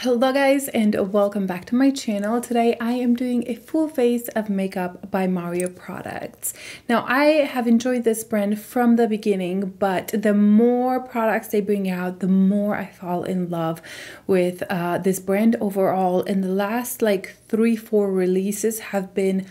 Hello guys and welcome back to my channel. Today I am doing a full face of makeup by Mario products. Now I have enjoyed this brand from the beginning, but the more products they bring out, the more I fall in love with this brand overall. And the last like 3-4 releases have been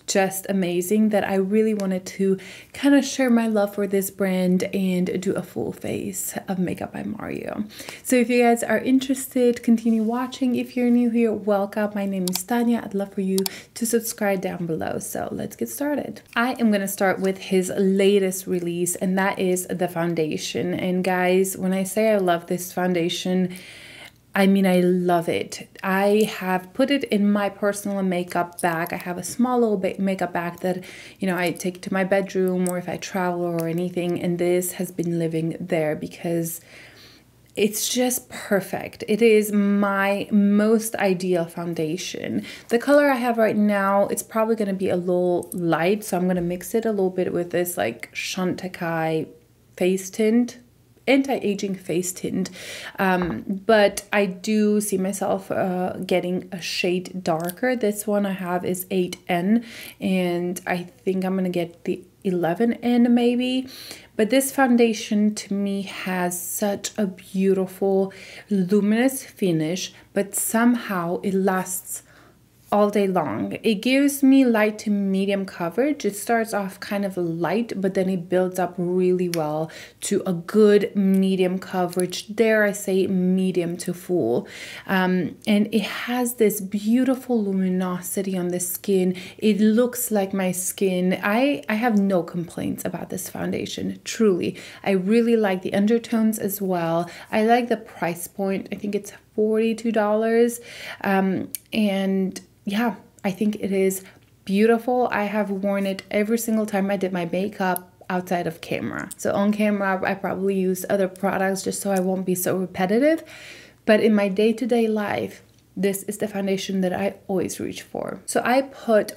just amazing that I really wanted to kind of share my love for this brand and do a full face of makeup by Mario. So if you guys are interested, continue watching. If you're new here, welcome. My name is Tanya. I'd love for you to subscribe down below. So let's get started. I am going to start with his latest release, and that is the foundation. And guys, when I say I love this foundation, I mean, I love it. I have put it in my personal makeup bag. I have a small little makeup bag that, you know, I take to my bedroom or if I travel or anything. And this has been living there because it's just perfect. It is my most ideal foundation. The color I have right now, it's probably going to be a little light. So I'm going to mix it a little bit with this like Chantecaille face tint. Anti-aging face tint, but I do see myself getting a shade darker. This one I have is 8N, and I think I'm gonna get the 11N maybe. But this foundation to me has such a beautiful luminous finish, but somehow it lasts all day long. It gives me light to medium coverage. It starts off kind of light, but then it builds up really well to a good medium coverage. Dare I say medium to full. And it has this beautiful luminosity on the skin. It looks like my skin. I have no complaints about this foundation, truly. I really like the undertones as well. I like the price point. I think it's $42. And yeah, I think it is beautiful. I have worn it every single time I did my makeup outside of camera. So on camera, I probably use other products just so I won't be so repetitive. But in my day-to-day life, this is the foundation that I always reach for. So I put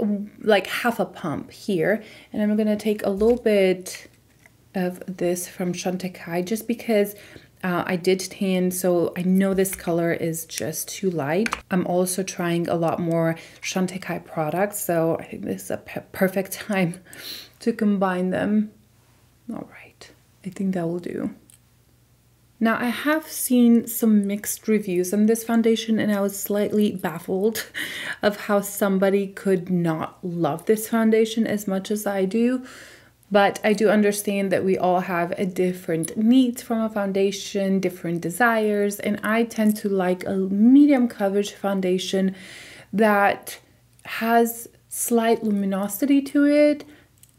like half a pump here, and I'm gonna take a little bit of this from Chantecaille just because I did tan, so I know this color is just too light. I'm also trying a lot more Chantecaille products, so I think this is a perfect time to combine them. All right, I think that will do. Now, I have seen some mixed reviews on this foundation, and I was slightly baffled of how somebody could not love this foundation as much as I do. But I do understand that we all have a different needs from a foundation, different desires, and I tend to like a medium coverage foundation that has slight luminosity to it,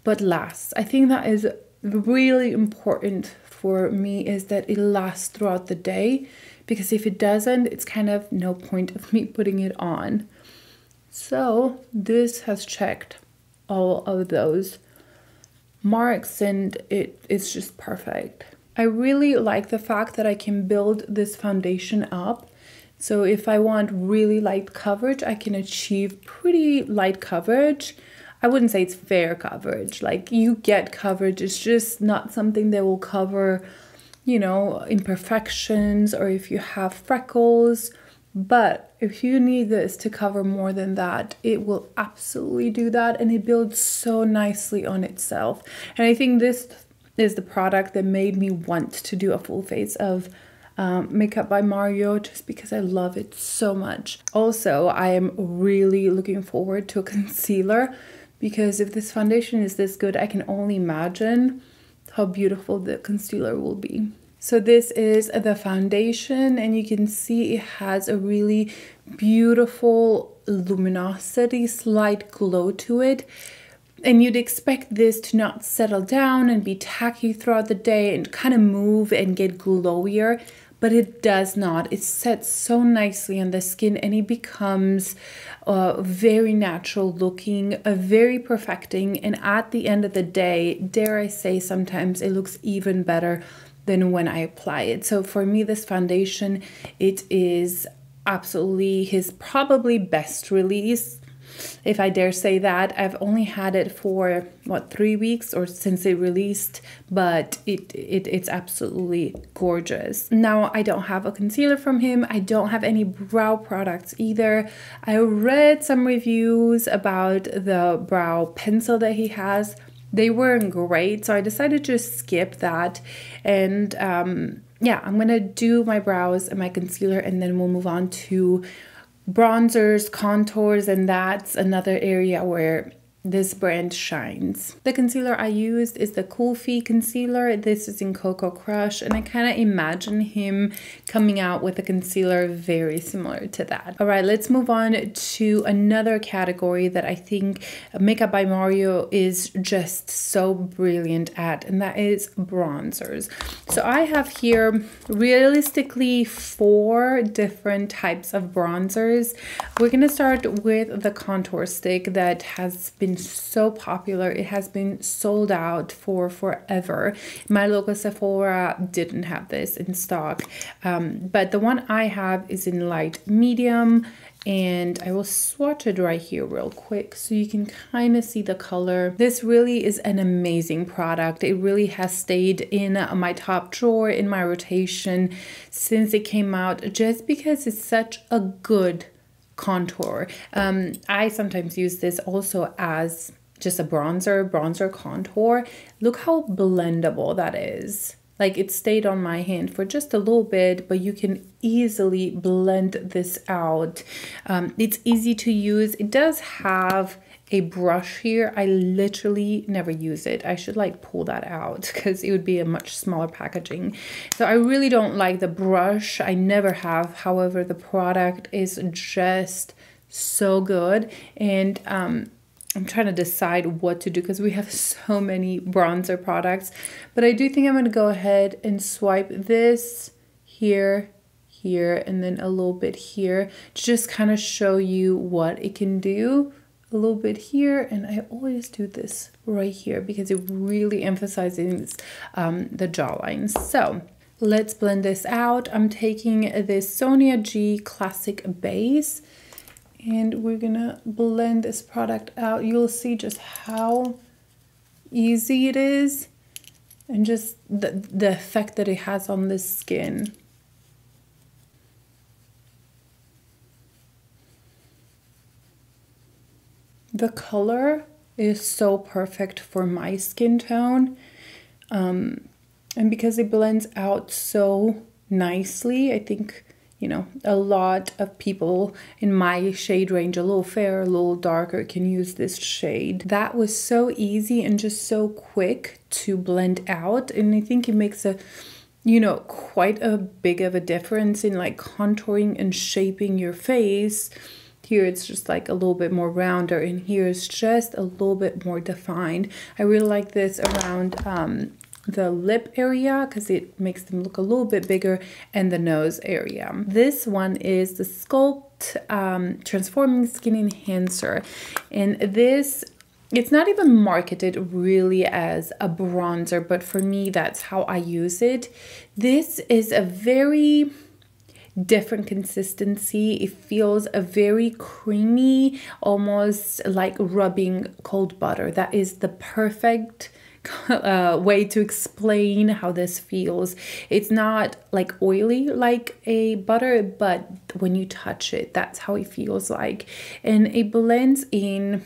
but lasts. I think that is really important for me, is that it lasts throughout the day, because if it doesn't, it's kind of no point of me putting it on. So this has checked all of those marks, and it's just perfect. I really like the fact that I can build this foundation up. So if I want really light coverage, I can achieve pretty light coverage. I wouldn't say it's fair coverage. Like, you get coverage, it's just not something that will cover, you know, imperfections or if you have freckles. But if you need this to cover more than that, it will absolutely do that, and it builds so nicely on itself. And I think this is the product that made me want to do a full face of makeup by Mario, just because I love it so much. Also, I am really looking forward to a concealer, because if this foundation is this good, I can only imagine how beautiful the concealer will be. So this is the foundation, and you can see it has a really beautiful luminosity, slight glow to it. And you'd expect this to not settle down and be tacky throughout the day and kind of move and get glowier, but it does not. It sets so nicely on the skin, and it becomes very natural looking, very perfecting. And at the end of the day, dare I say, sometimes it looks even better than when I apply it. So for me, this foundation, it is absolutely his probably best release. if I dare say that. I've only had it for what, 3 weeks or since it released, but it's absolutely gorgeous. Now, I don't have a concealer from him. I don't have any brow products either. I read some reviews about the brow pencil that he has. They weren't great, so I decided to just skip that. And yeah, I'm gonna do my brows and my concealer, and then we'll move on to bronzers, contours, and that's another area where this brand shines. The concealer I used is the Kulfi concealer. This is in Cocoa Crush, and I kind of imagine him coming out with a concealer very similar to that. All right, let's move on to another category that I think Makeup by Mario is just so brilliant at, and that is bronzers. So I have here realistically 4 different types of bronzers. We're gonna start with the contour stick that has been so popular. It has been sold out for forever. My local Sephora didn't have this in stock, but the one I have is in light medium, and I will swatch it right here real quick so you can kind of see the color. This really is an amazing product. It really has stayed in my top drawer in my rotation since it came out, just because it's such a good contour. I sometimes use this also as just a bronzer contour. Look how blendable that is. Like, it stayed on my hand for just a little bit, but you can easily blend this out. It's easy to use. It does have a brush here. I literally never use it. I should like pull that out because it would be a much smaller packaging. So I really don't like the brush. I never have. However, the product is just so good, and I'm trying to decide what to do because we have so many bronzer products, but I do think I'm going to go ahead and swipe this here, and then a little bit here to just kind of show you what it can do. A little bit here, and I always do this right here because it really emphasizes the jawline. So let's blend this out. I'm taking this Sonia G Classic Base, and we're gonna blend this product out. You'll see just how easy it is, and just the effect that it has on the skin. The color is so perfect for my skin tone, and because it blends out so nicely, I think, you know, a lot of people in my shade range, a little fair, a little darker, can use this shade. That was so easy and just so quick to blend out, and I think it makes a, you know, quite a big of a difference in like contouring and shaping your face. Here it's just like a little bit more rounder, and here it's just a little bit more defined. I really like this around the lip area because it makes them look a little bit bigger, and the nose area. This one is the Sculpt Transforming Skin Enhancer, and this, it's not even marketed really as a bronzer, but for me that's how I use it. This is a very different consistency. It feels a very creamy, almost like rubbing cold butter. That is the perfect way to explain how this feels. It's not like oily like a butter, but when you touch it, that's how it feels like, and it blends in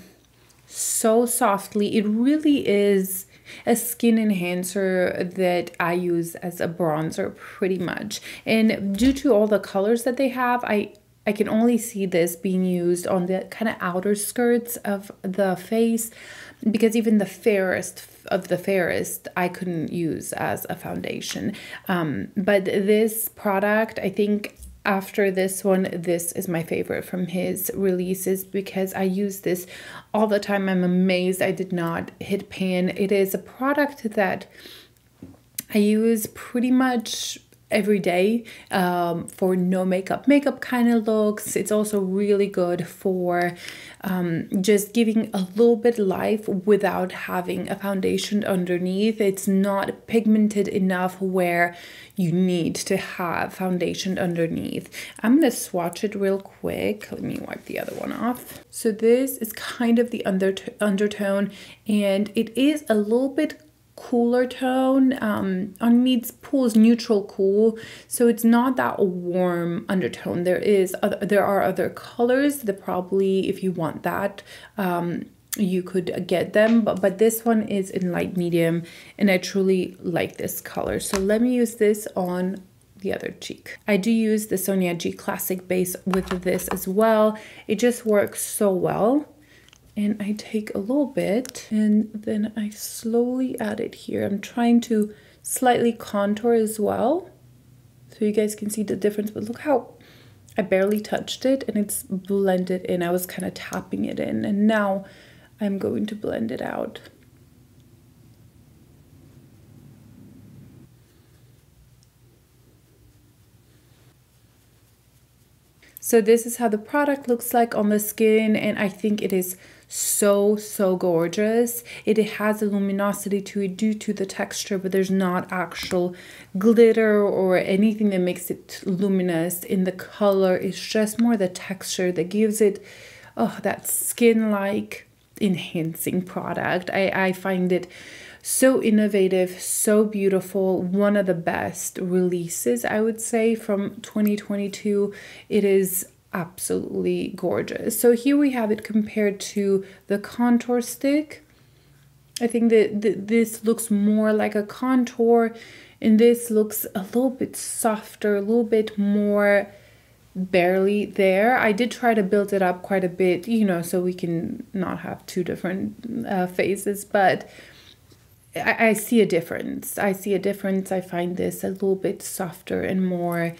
so softly. It really is a skin enhancer that I use as a bronzer pretty much, and due to all the colors that they have, I can only see this being used on the kind of outer skirts of the face, because even the fairest of the fairest I couldn't use as a foundation. But this product, I think after this one, this is my favorite from his releases because I use this all the time. I'm amazed I did not hit pan. It is a product that I use pretty much every day for no makeup kind of looks. It's also really good for just giving a little bit life without having a foundation underneath. It's not pigmented enough where you need to have foundation underneath. I'm gonna swatch it real quick. Let me wipe the other one off. So this is kind of the undertone, and it is a little bit cooler tone. On me it pulls neutral cool, so it's not that warm undertone. There are other colors that probably, if you want that, you could get them, but this one is in light medium, and I truly like this color. So let me use this on the other cheek. I do use the Sonia G Classic base with this as well. It just works so well. And I take a little bit and then I slowly add it here. I'm trying to slightly contour as well, so you guys can see the difference. But look how I barely touched it and it's blended in. I was kind of tapping it in, and now I'm going to blend it out. So this is how the product looks like on the skin, and I think it is so gorgeous. It has a luminosity to it due to the texture, but there's not actual glitter or anything that makes it luminous in the color. It's just more the texture that gives it that skin-like enhancing product. I find it so innovative, so beautiful, one of the best releases, I would say, from 2022. It is absolutely gorgeous. So here we have it compared to the contour stick. I think that this looks more like a contour, and this looks a little bit softer, a little bit more barely there. I did try to build it up quite a bit, you know, so we can not have two different phases, but I see a difference. I find this a little bit softer and more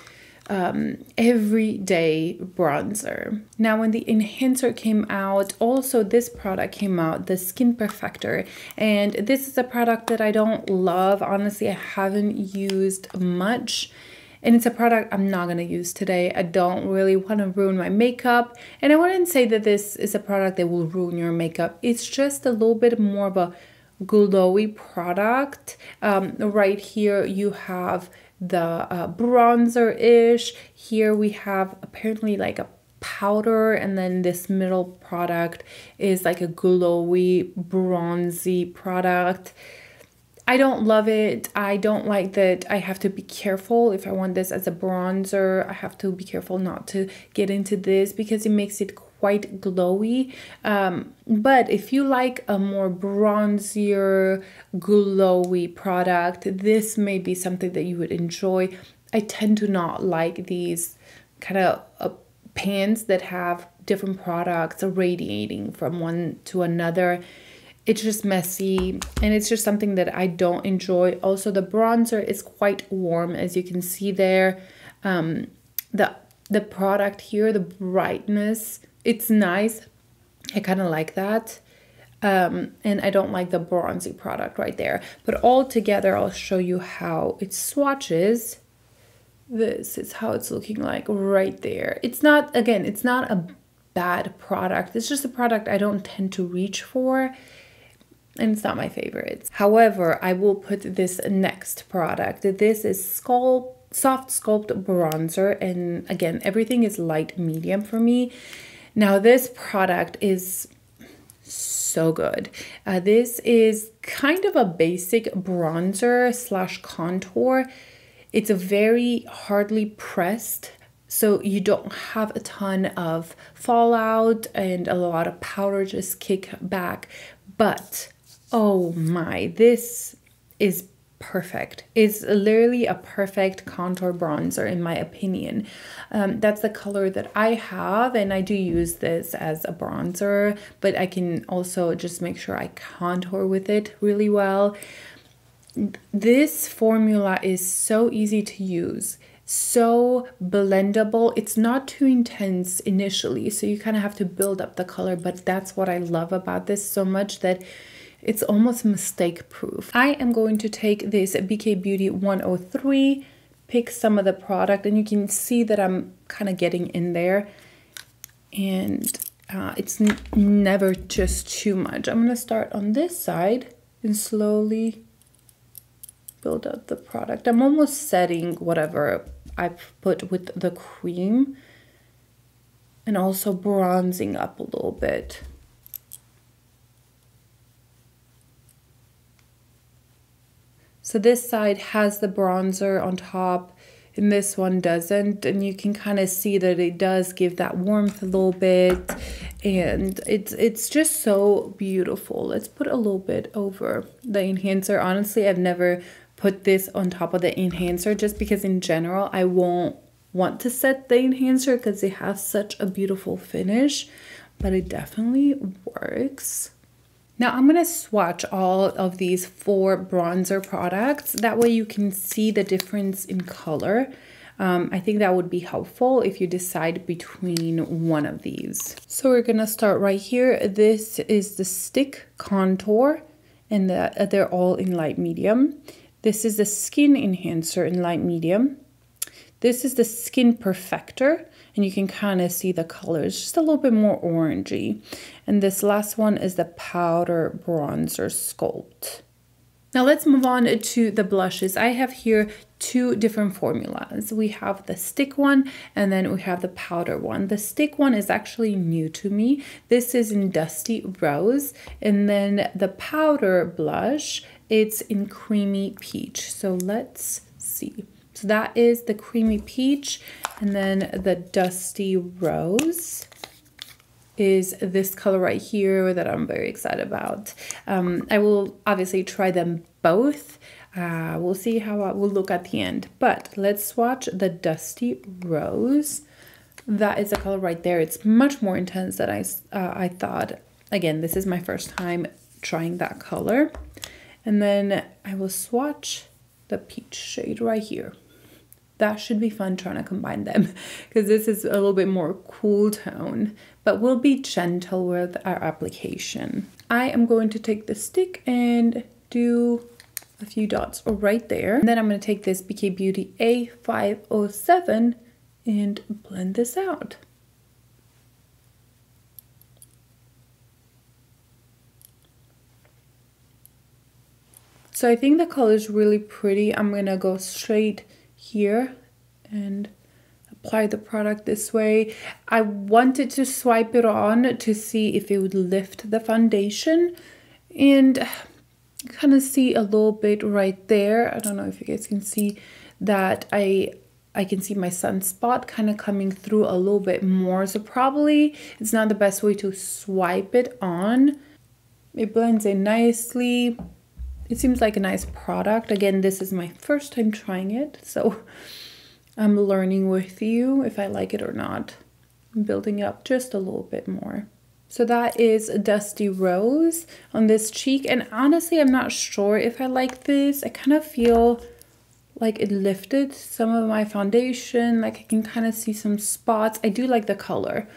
everyday bronzer. Now, when the enhancer came out, also this product came out, the Skin Perfector, and this is a product that I don't love. Honestly, I haven't used much, and it's a product I'm not going to use today. I don't really want to ruin my makeup, and I wouldn't say that this is a product that will ruin your makeup. It's just a little bit more of a glowy product. Right here you have the bronzer-ish. Here we have apparently like a powder, and then this middle product is like a glowy bronzy product. I don't love it. I don't like that I have to be careful. If I want this as a bronzer, I have to be careful not to get into this because it makes it quite glowy. But if you like a more bronzier, glowy product, this may be something that you would enjoy. I tend to not like these kind of pans that have different products radiating from one to another. It's just messy, and it's just something that I don't enjoy. Also, the bronzer is quite warm, as you can see there. The product here, the brightness, it's nice. I kind of like that. And I don't like the bronzy product right there. But all together, I'll show you how it swatches. This is how it's looking like right there. It's not, again, it's not a bad product. It's just a product I don't tend to reach for, and it's not my favorites. However, I will put this next product. This is Soft Sculpt Bronzer, and again, everything is light medium for me. Now, this product is so good. This is kind of a basic bronzer slash contour. It's a very hardly pressed, so you don't have a ton of fallout and a lot of powder just kick back. But oh my, this is perfect. It's literally a perfect contour bronzer in my opinion. That's the color that I have, and I do use this as a bronzer, but I can also just make sure I contour with it really well. This formula is so easy to use, so blendable. It's not too intense initially, so you kind of have to build up the color, but that's what I love about this so much, that it's almost mistake proof. I am going to take this BK Beauty 103 pick some of the product, and you can see that I'm kind of getting in there, and it's never just too much. I'm gonna start on this side and slowly build up the product. I'm almost setting whatever I've put with the cream and also bronzing up a little bit. So this side has the bronzer on top and this one doesn't, and you can kind of see that it does give that warmth a little bit, and it's just so beautiful. Let's put a little bit over the enhancer. Honestly, I've never put this on top of the enhancer just because in general I won't want to set the enhancer because it has such a beautiful finish, but it definitely works. Now I'm going to swatch all of these 4 bronzer products. That way you can see the difference in color. I think that would be helpful if you decide between one of these. So we're going to start right here. This is the Stick Contour, and they're all in light medium. This is the Skin Enhancer in light medium. This is the Skin Perfector, and you can kind of see the colors, just a little bit more orangey. And this last one is the Powder Bronzer Sculpt. Now let's move on to the blushes. I have here 2 different formulas. We have the stick one, and then we have the powder one. The stick one is actually new to me. This is in Dusty Rose, and then the powder blush, it's in Creamy Peach. So let's see. So that is the Creamy Peach, and then the Dusty Rose is this color right here that I'm very excited about. I will obviously try them both. We'll see how it will look at the end, but let's swatch the Dusty Rose. That is the color right there. It's much more intense than I thought. Again, this is my first time trying that color. And then I will swatch the peach shade right here. That should be fun trying to combine them because this is a little bit more cool tone, but we'll be gentle with our application. I am going to take the stick and do a few dots right there. And then I'm going to take this BK Beauty A507 and blend this out. So I think the color is really pretty. I'm going to go straight here and apply the product this way. I wanted to swipe it on to see if it would lift the foundation, and kind of see a little bit right there. I don't know if you guys can see that I can see my sunspot kind of coming through a little bit more. So probably it's not the best way to swipe it on. It blends in nicely. It seems like a nice product. Again, this is my first time trying it, so I'm learning with you if I like it or not. I'm building it up just a little bit more. So that is Dusty Rose on this cheek, and honestly, I'm not sure if I like this. I kind of feel like it lifted some of my foundation, like I can kind of see some spots. I do like the color,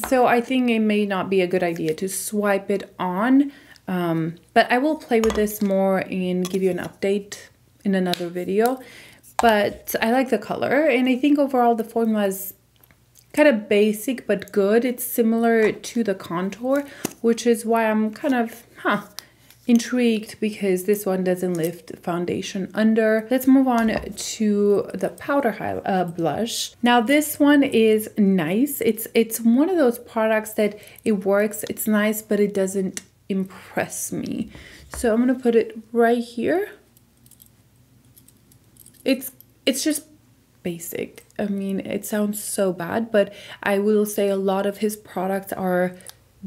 so I think it may not be a good idea to swipe it on. But I will play with this more and give you an update in another video. But I like the color, and I think overall the formula is kind of basic but good. It's similar to the contour, which is why I'm kind of intrigued, because this one doesn't lift foundation under. Let's move on to the powder blush. Now this one is nice. It's one of those products that it works, it's nice, but it doesn't impress me. So I'm gonna put it right here. It's just basic. I mean, it sounds so bad, but I will say a lot of his products are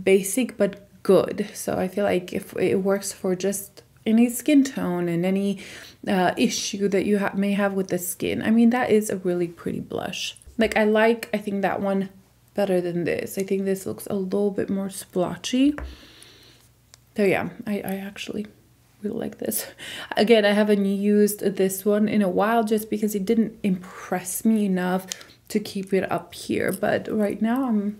basic but good. So I feel like if it works for just any skin tone and any issue that you may have with the skin. I mean, that is a really pretty blush. Like I think that one better than this. I think this looks a little bit more splotchy. So yeah, I actually really like this. Again, I haven't used this one in a while just because it didn't impress me enough to keep it up here. But right now I'm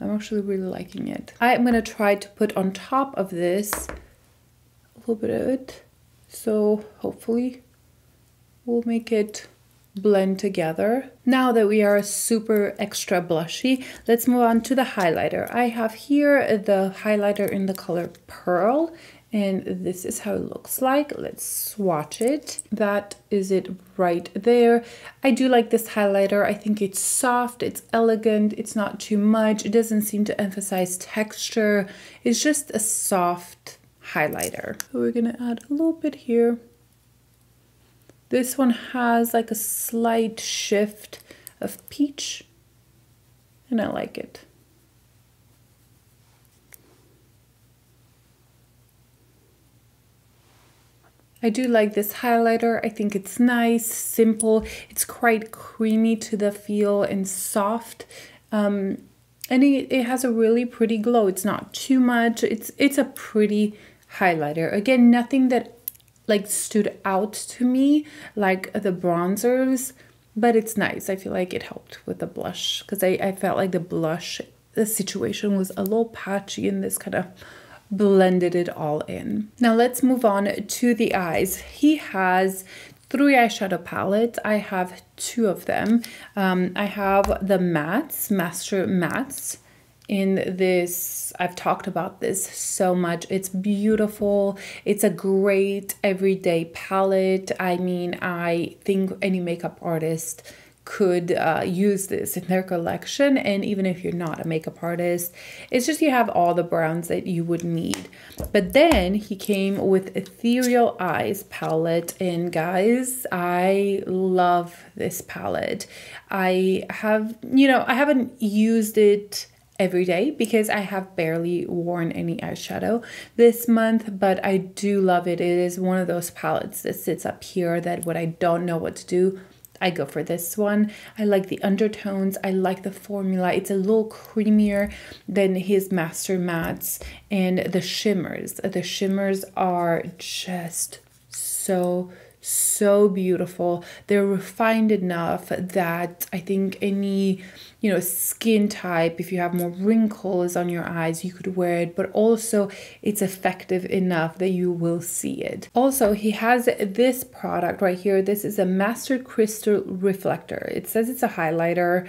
actually really liking it. I'm gonna try to put on top of this a little bit of it. So hopefully we'll make it blend together. Now that we are super extra blushy, let's move on to the highlighter. I have here the highlighter in the color Pearl, and this is how it looks like. Let's swatch it. That is it right there. I do like this highlighter. I think it's soft, it's elegant, it's not too much. It doesn't seem to emphasize texture. It's just a soft highlighter. So we're gonna add a little bit here. This one has like a slight shift of peach, and I like it. I do like this highlighter. I think it's nice, simple. It's quite creamy to the feel and soft. And it has a really pretty glow. It's not too much. It's a pretty highlighter. Again, nothing that like stood out to me like the bronzers, but it's nice. I feel like it helped with the blush because I felt like the situation was a little patchy, and this kind of blended it all in. Now let's move on to the eyes. He has 3 eyeshadow palettes. I have 2 of them. I have the mattes, Master Mattes. In this, I've talked about this so much. It's beautiful. It's a great everyday palette. I mean, I think any makeup artist could use this in their collection. And even if you're not a makeup artist, it's just you have all the browns that you would need. But then he came with Ethereal Eyes palette, and guys, I love this palette. I haven't used it every day because I have barely worn any eyeshadow this month, but I do love it. It is one of those palettes that sits up here that when I don't know what to do, I go for this one. I like the undertones. I like the formula. It's a little creamier than his Master Mattes, and the shimmers. The shimmers are just so beautiful. They're refined enough that I think any skin type, if you have more wrinkles on your eyes, you could wear it, but also it's effective enough that you will see it. Also, he has this product right here. This is a Master Crystal Reflector. It says it's a highlighter.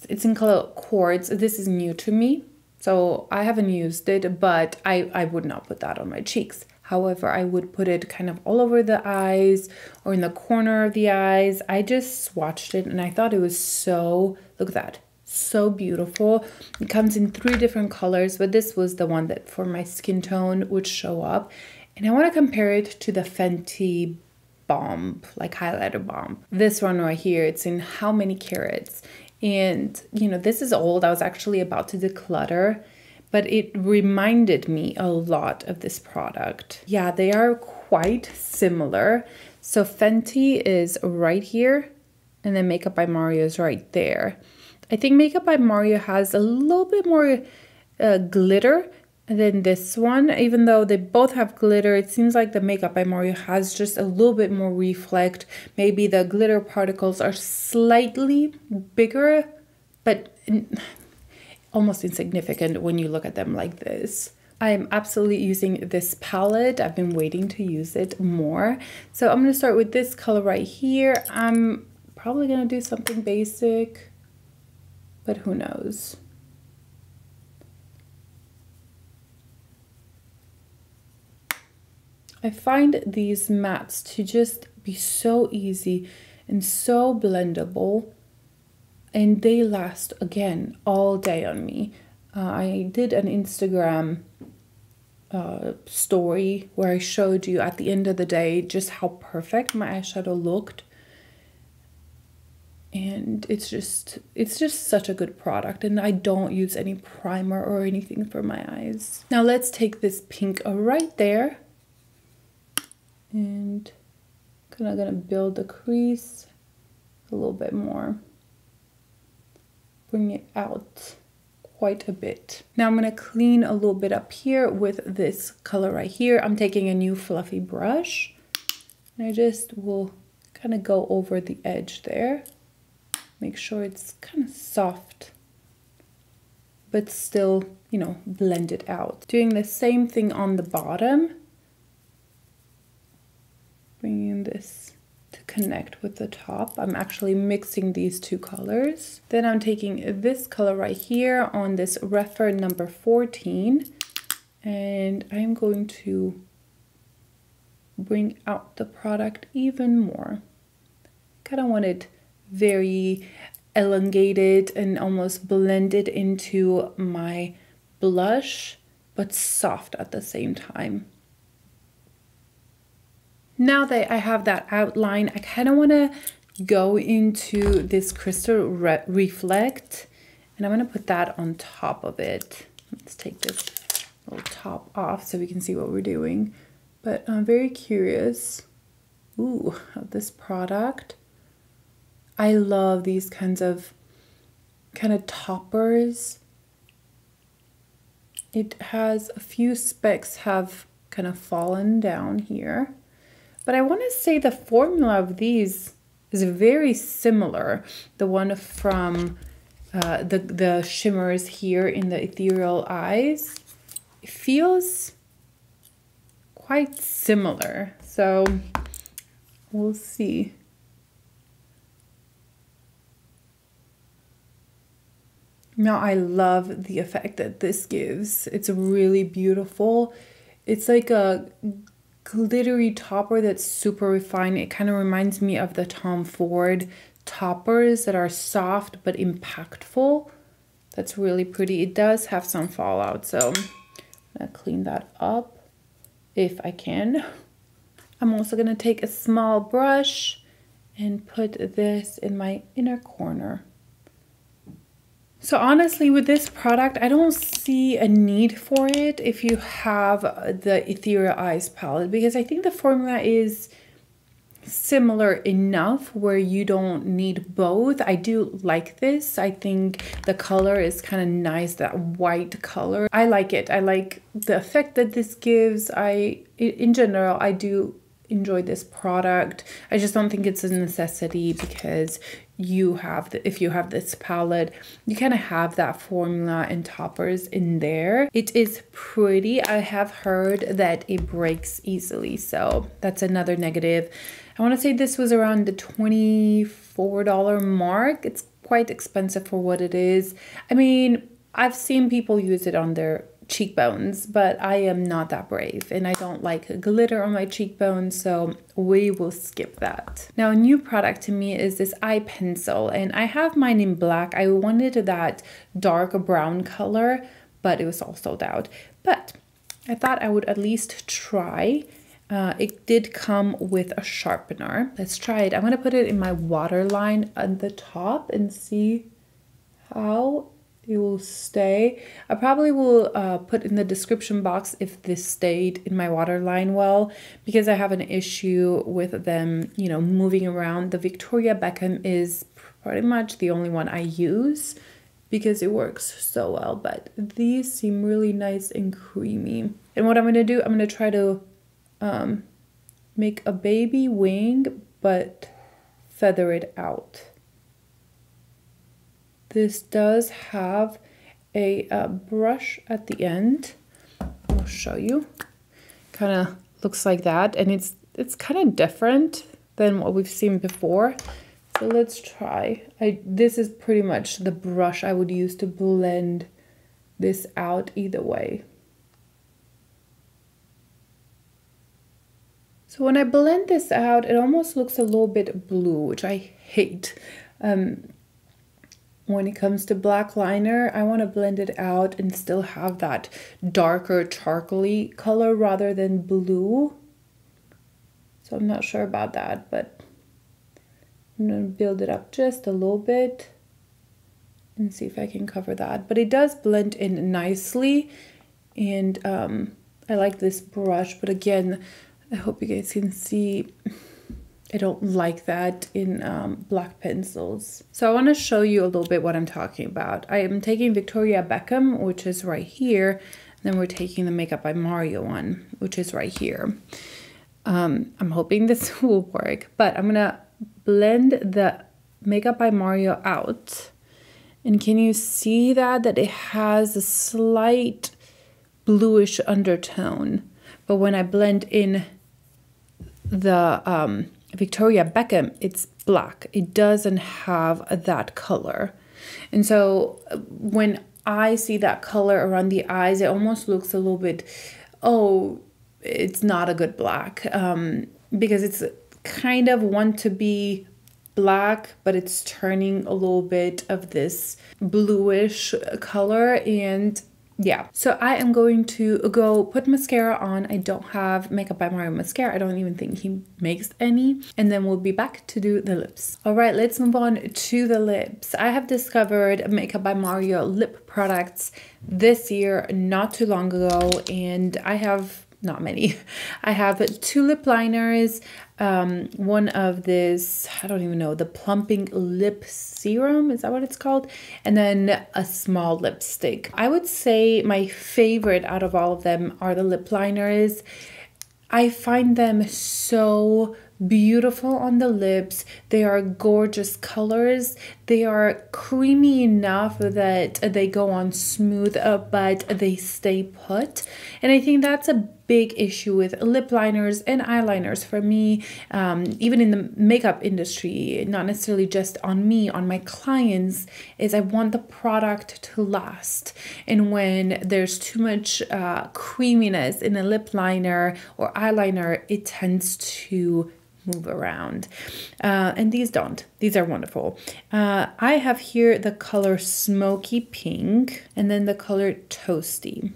It's in color Quartz. This is new to me, so I haven't used it, but I would not put that on my cheeks. However, I would put it kind of all over the eyes or in the corner of the eyes. I just swatched it and I thought it was look at that, so beautiful. It comes in 3 different colors, but this was the one that for my skin tone would show up. And I want to compare it to the Fenty Bomb, like highlighter bomb. This one right here, it's in How Many Carats. And this is old. I was actually about to declutter, but it reminded me a lot of this product. Yeah, they are quite similar. So Fenty is right here, and then Makeup by Mario is right there. I think Makeup by Mario has a little bit more glitter than this one. Even though they both have glitter, it seems like the Makeup by Mario has just a little bit more reflect. Maybe the glitter particles are slightly bigger, but almost insignificant when you look at them like this. I am absolutely using this palette. I've been waiting to use it more. So I'm going to start with this color right here. I'm probably going to do something basic, but who knows. I find these mattes to just be so easy and so blendable. And they last, again, all day on me. I did an Instagram story where I showed you at the end of the day just how perfect my eyeshadow looked. And it's just such a good product. And I don't use any primer or anything for my eyes. Now let's take this pink right there. And kind of gonna build the crease a little bit more. Bring it out quite a bit. Now I'm going to clean a little bit up here with this color right here. I'm taking a new fluffy brush, and I just will kind of go over the edge there. Make sure it's kind of soft, but still, blend it out. Doing the same thing on the bottom. Bringing this connect with the top. I'm actually mixing these two colors. Then I'm taking this color right here on this Rephr number 14, and I'm going to bring out the product even more. Kind of want it very elongated and almost blended into my blush, but soft at the same time. Now that I have that outline, I kind of want to go into this Crystal Reflect, and I'm going to put that on top of it. Let's take this little top off so we can see what we're doing. But I'm very curious, of this product. I love these kinds of toppers. It has a few specks have kind of fallen down here. But I want to say the formula of these is very similar. The one from the shimmers here in the Ethereal Eyes, it feels quite similar. So we'll see. Now I love the effect that this gives. It's really beautiful. It's like a glittery topper that's super refined. It kind of reminds me of the Tom Ford toppers that are soft but impactful. That's really pretty. It does have some fallout, so I'm gonna clean that up if I can. I'm also gonna take a small brush and put this in my inner corner. So honestly, with this product, I don't see a need for it if you have the Ethereal Eyes palette, because I think the formula is similar enough where you don't need both. I do like this. I think the color is kind of nice, that white color. I like it. I like the effect that this gives. In general, I do enjoy this product. I just don't think it's a necessity, because if you have this palette, you kind of have that formula and toppers in there. It is pretty. I have heard that it breaks easily, so that's another negative. I want to say this was around the $24 mark. It's quite expensive for what it is. I mean, I've seen people use it on their cheekbones, but I am not that brave and I don't like glitter on my cheekbones, so we will skip that. Now, a new product to me is this eye pencil, and I have mine in black. I wanted that dark brown color, but it was all sold out. But I thought I would at least try. It did come with a sharpener. Let's try it. I'm going to put it in my waterline at the top and see how it will stay. I probably will put in the description box if this stayed in my waterline well, because I have an issue with them, moving around. The Victoria Beckham is pretty much the only one I use because it works so well, but these seem really nice and creamy. And what I'm going to do, I'm going to try to make a baby wing, but feather it out. This does have a brush at the end. I'll show you. Kind of looks like that, and it's kind of different than what we've seen before. So let's try. This is pretty much the brush I would use to blend this out either way. So when I blend this out, it almost looks a little bit blue, which I hate. When it comes to black liner, I want to blend it out and still have that darker charcoaly color rather than blue. So I'm not sure about that, but I'm going to build it up just a little bit and see if I can cover that. But it does blend in nicely, and I like this brush, but again, I hope you guys can see I don't like that in black pencils. So I want to show you a little bit what I'm talking about. I am taking Victoria Beckham, which is right here. And then we're taking the Makeup by Mario one, which is right here. I'm hoping this will work, but I'm going to blend the Makeup by Mario out. And can you see that it has a slight bluish undertone? But when I blend in the Victoria Beckham, it's black. It doesn't have that color. And so when I see that color around the eyes, it almost looks a little bit, oh, it's not a good black, because it's kind of want to be black, but it's turning a little bit of this bluish color. And yeah, so I am going to go put mascara on. I don't have Makeup by Mario mascara. I don't even think he makes any. And then we'll be back to do the lips. All right, let's move on to the lips. I have discovered Makeup by Mario lip products this year, not too long ago. And I have not many. I have 2 lip liners, one of this, I don't even know, the plumping lip serum, is that what it's called? And then a small lipstick. I would say my favorite out of all of them are the lip liners. I find them so beautiful on the lips. They are gorgeous colors. They are creamy enough that they go on smooth, but they stay put. And I think that's a big issue with lip liners and eyeliners for me, even in the makeup industry, not necessarily just on me, on my clients, is I want the product to last. And when there's too much creaminess in a lip liner or eyeliner, it tends to move around, and these don't. These are wonderful. I have here the color Smoky Pink and then the color Toasty.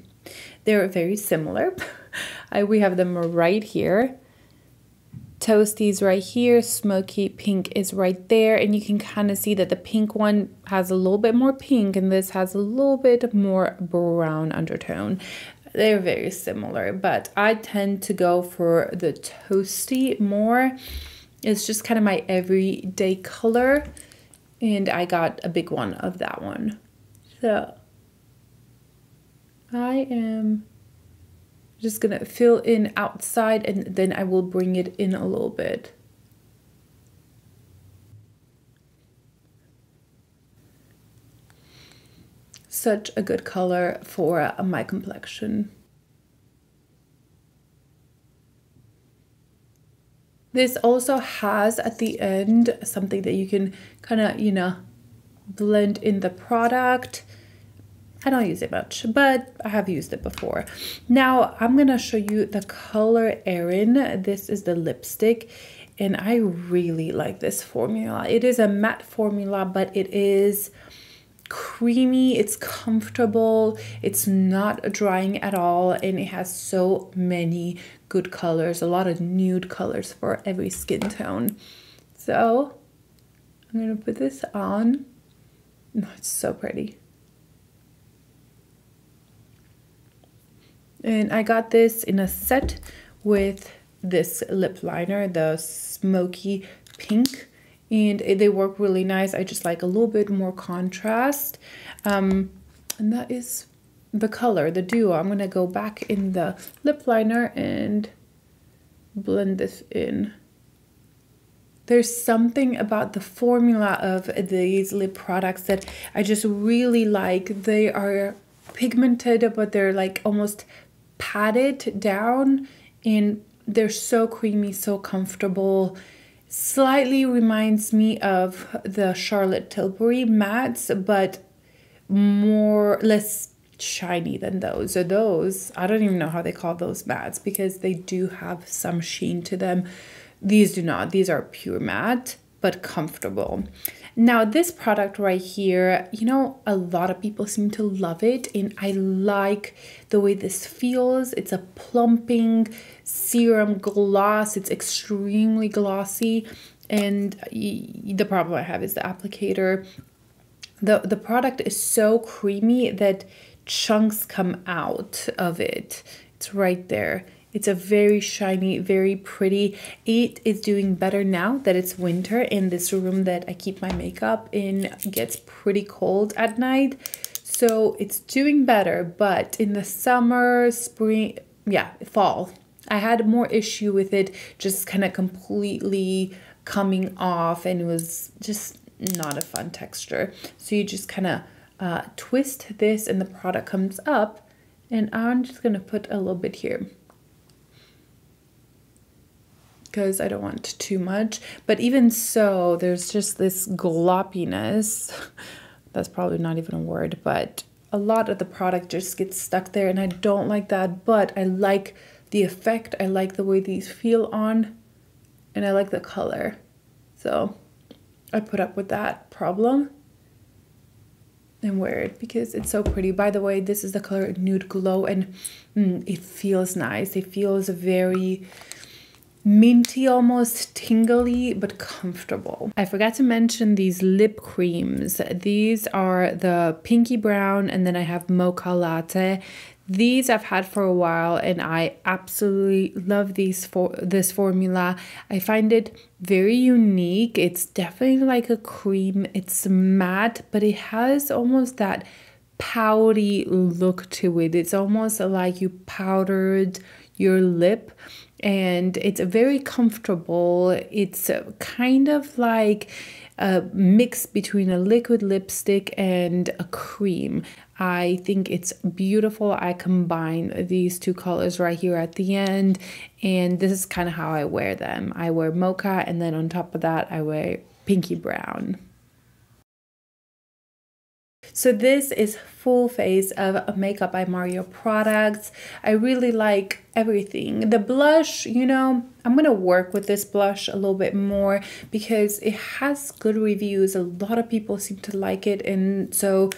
They're very similar. We have them right here. Toasty's right here, Smoky Pink is right there, and you can kind of see that the pink one has a little bit more pink and this has a little bit more brown undertone. They're very similar, but I tend to go for the Toasty more. It's just kind of my everyday color, and I got a big one of that one. So I am just gonna fill in outside, and then I will bring it in a little bit. Such a good color for my complexion. This also has at the end something that you can kind of, you know, blend in the product. I don't use it much, but I have used it before. Now I'm gonna show you the color Erin. This is the lipstick, and I really like this formula. It is a matte formula, but it is creamy, it's comfortable, it's not drying at all, and it has so many good colors, a lot of nude colors for every skin tone. So I'm gonna put this on. Oh, it's so pretty. And I got this in a set with this lip liner, the Smoky Pink, and they work really nice. I just like a little bit more contrast, and that is the color, the duo. I'm gonna go back in the lip liner and blend this in. There's something about the formula of these lip products that I just really like. They are pigmented, but they're like almost patted down, and they're so creamy, so comfortable. Slightly reminds me of the Charlotte Tilbury mattes, but less shiny than those. Or those, I don't even know how they call those mattes, because they do have some sheen to them. These do not. These are pure matte, but comfortable. Now this product right here, you know, a lot of people seem to love it, and I like the way this feels. It's a plumping serum gloss. It's extremely glossy, and the problem I have is the applicator. The product is so creamy that chunks come out of it. It's right there. It's a very shiny, very pretty. It is doing better now that it's winter, and this room that I keep my makeup in gets pretty cold at night. So it's doing better, but in the summer, spring, yeah, fall, I had more issue with it just kind of completely coming off, and it was just not a fun texture. So you just kind of twist this and the product comes up, and I'm just gonna put a little bit here. because I don't want too much. But even so, there's just this gloppiness. That's probably not even a word, but a lot of the product just gets stuck there, and I don't like that. But I like the effect. I like the way these feel on, and I like the color. So I put up with that problem and wear it because it's so pretty. By the way, this is the color Nude Glow, and it feels nice. It feels very minty, almost tingly, but comfortable. I forgot to mention these lip creams. These are the Pinky Brown, and then I have Mocha Latte. These I've had for a while, and I absolutely love this formula. I find it very unique. It's definitely like a cream. It's matte, but it has almost that powdery look to it. It's almost like you powdered your lip, and it's very comfortable. It's kind of like a mix between a liquid lipstick and a cream. I think it's beautiful. I combine these two colors right here at the end, and this is kind of how I wear them. I wear Mocha, and then on top of that I wear Pinky Brown. So this is full face of Makeup by Mario products. I really like everything. The blush, you know, I'm gonna work with this blush a little bit more because it has good reviews. A lot of people seem to like it, and so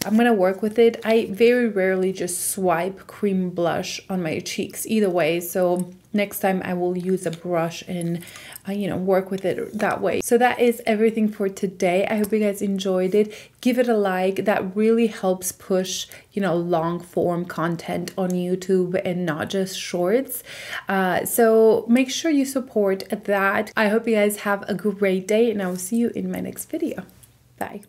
I'm gonna work with it. I very rarely just swipe cream blush on my cheeks either way, so next time I will use a brush and you know, work with it that way. So that is everything for today. I hope you guys enjoyed it. Give it a like. That really helps push, you know, long form content on YouTube and not just shorts. So make sure you support that. I hope you guys have a great day, and I will see you in my next video. Bye.